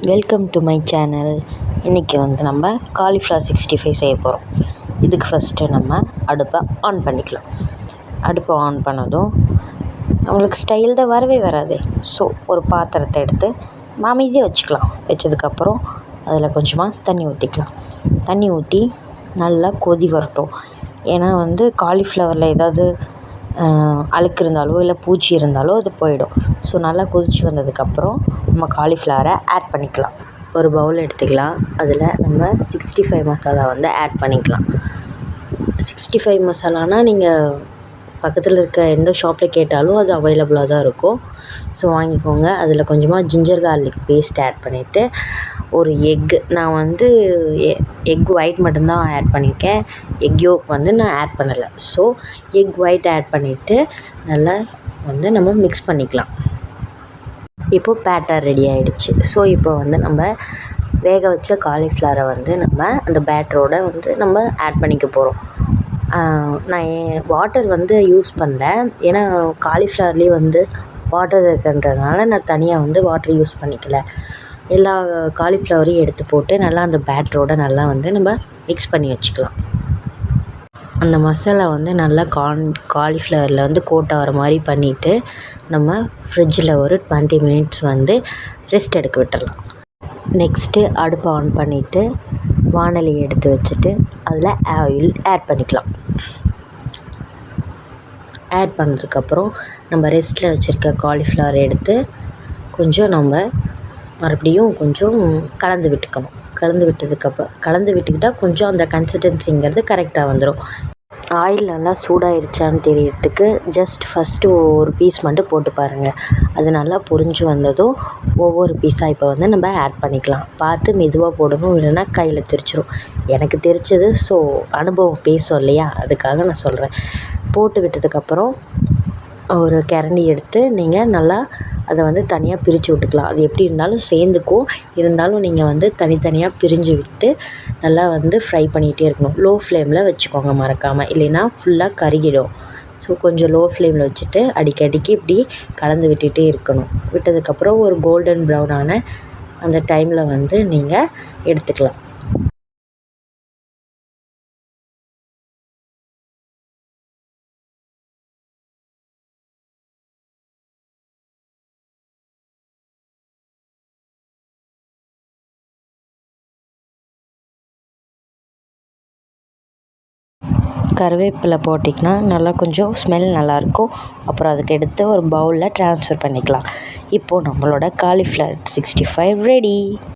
Welcome to my channel. இன்றைக்கி நம்ம cauliflower 65 செய்ய போகிறோம். இதுக்கு ஃபஸ்ட்டு நம்ம அடுப்பை ஆன் பண்ணிக்கலாம். அடுப்பை ஆன் பண்ணதும் நம்மளுக்கு ஸ்டைல் தான் வரவே வராது. ஸோ ஒரு பாத்திரத்தை எடுத்து அமைதியாக வச்சுக்கலாம். வச்சதுக்கப்புறம் அதில் கொஞ்சமாக தண்ணி ஊற்றிக்கலாம். தண்ணி ஊற்றி நல்லா கொதி வரட்டும். ஏன்னா காலிஃப்ளவரில் ஏதாவது அழுக்கு இருந்தாலோ இல்லை பூச்சி இருந்தாலோ அது போயிடும். ஸோ நல்லா கொதித்து வந்ததுக்கப்புறம் நம்ம காலிஃப்ளவரை ஆட் பண்ணிக்கலாம். ஒரு பவுல் எடுத்துக்கலாம். அதில் நம்ம 65 மசாலா ஆட் பண்ணிக்கலாம். 65 மசாலானால் நீங்கள் பக்கத்தில் இருக்க எந்த ஷாப்பில் கேட்டாலும் அது அவைலபிளாக தான் இருக்கும். ஸோ வாங்கிக்கோங்க. அதில் கொஞ்சமாக ஜிஞ்சர் கார்லிக் பேஸ்ட் ஆட் பண்ணிவிட்டு ஒரு எக்கு, நான் எக் ஒயிட் மட்டும்தான் ஆட் பண்ணியிருக்கேன். எக் யோக் நான் ஆட் பண்ணலை. ஸோ எக் ஒயிட் ஆட் பண்ணிவிட்டு நல்லா நம்ம மிக்ஸ் பண்ணிக்கலாம். இப்போது பேட்டர் ரெடி ஆகிடுச்சு. ஸோ இப்போ நம்ம வேக வச்ச காலிஃப்ளவரை நம்ம அந்த பேட்டரோட நம்ம ஆட் பண்ணிக்க போகிறோம். நான் வாட்டர் யூஸ் பண்ணல. ஏன்னா காலிஃப்ளவர்லேயே வாட்டர் இருக்குன்றதுனால நான் தனியாக வாட்டர் யூஸ் பண்ணிக்கல. எல்லா காலிஃப்ளவரையும் எடுத்து போட்டு நல்லா அந்த பேட்டரோட நல்லா நம்ம மிக்ஸ் பண்ணி வச்சுக்கலாம். அந்த மசாலா நல்லா காலிஃப்ளவரில் கோட் ஆகிற மாதிரி பண்ணிவிட்டு நம்ம ஃப்ரிட்ஜில் ஒரு 20 மினிட்ஸ் ரெஸ்ட் எடுக்க விட்டுடலாம். நெக்ஸ்ட்டு அடுப்பை ஆன் பண்ணிவிட்டு வாணலி எடுத்து வச்சுட்டு அதில் ஆயில் ஆட் பண்ணிக்கலாம். ஆட் பண்ணதுக்கப்புறம் நம்ம ரெஸ்ட்டில் வச்சுருக்க காலிஃப்ளவர் எடுத்து கொஞ்சம் மறுபடியும் கொஞ்சம் கலந்து விட்டுக்கணும். கலந்து விட்டுக்கிட்டால் கொஞ்சம் அந்த கன்சிஸ்டன்சிங்கிறது கரெக்டாக வந்துடும். ஆயில் நல்லா சூடாயிருச்சான்னு தெரியறதுக்கு ஜஸ்ட் ஃபஸ்ட்டு ஒரு பீஸ் மட்டும் போட்டு பாருங்கள். அது நல்லா பொரிஞ்சு வந்ததும் ஒவ்வொரு பீஸாக இப்போ நம்ம ஆட் பண்ணிக்கலாம். பார்த்து மெதுவாக போடணும், இல்லைன்னா கையில் தெரிச்சிடும். எனக்கு தெரிச்சது. ஸோ அனுபவம் பேசும் இல்லையா, அதுக்காக நான் சொல்கிறேன். போட்டு விட்டதுக்கப்புறம் ஒரு கரண்டி எடுத்து நீங்கள் நல்லா அதை தனியாக பிரித்து விட்டுக்கலாம். அது எப்படி இருந்தாலும் சேர்ந்துக்கும். இருந்தாலும் நீங்கள் தனித்தனியாக பிரிஞ்சு விட்டு நல்லா ஃப்ரை பண்ணிகிட்டே இருக்கணும். லோ ஃப்ளேமில் வச்சுக்கோங்க மறக்காமல், இல்லைன்னா ஃபுல்லாக கருகிடும். ஸோ கொஞ்சம் லோ ஃப்ளேமில் வச்சுட்டு அடிக்கடிக்கு இப்படி கலந்து விட்டுகிட்டே இருக்கணும். விட்டதுக்கப்புறம் ஒரு கோல்டன் ப்ரௌனான அந்த டைமில் நீங்கள் எடுத்துக்கலாம். கருவேப்பிலை போட்டிங்கன்னா நல்லா கொஞ்சம் ஸ்மெல் நல்லாயிருக்கும். அப்புறம் அதுக்கு எடுத்து ஒரு பவுலில் ட்ரான்ஸ்ஃபர் பண்ணிக்கலாம். இப்போது நம்மளோட காலிஃப்ளவர் 65 ரெடி.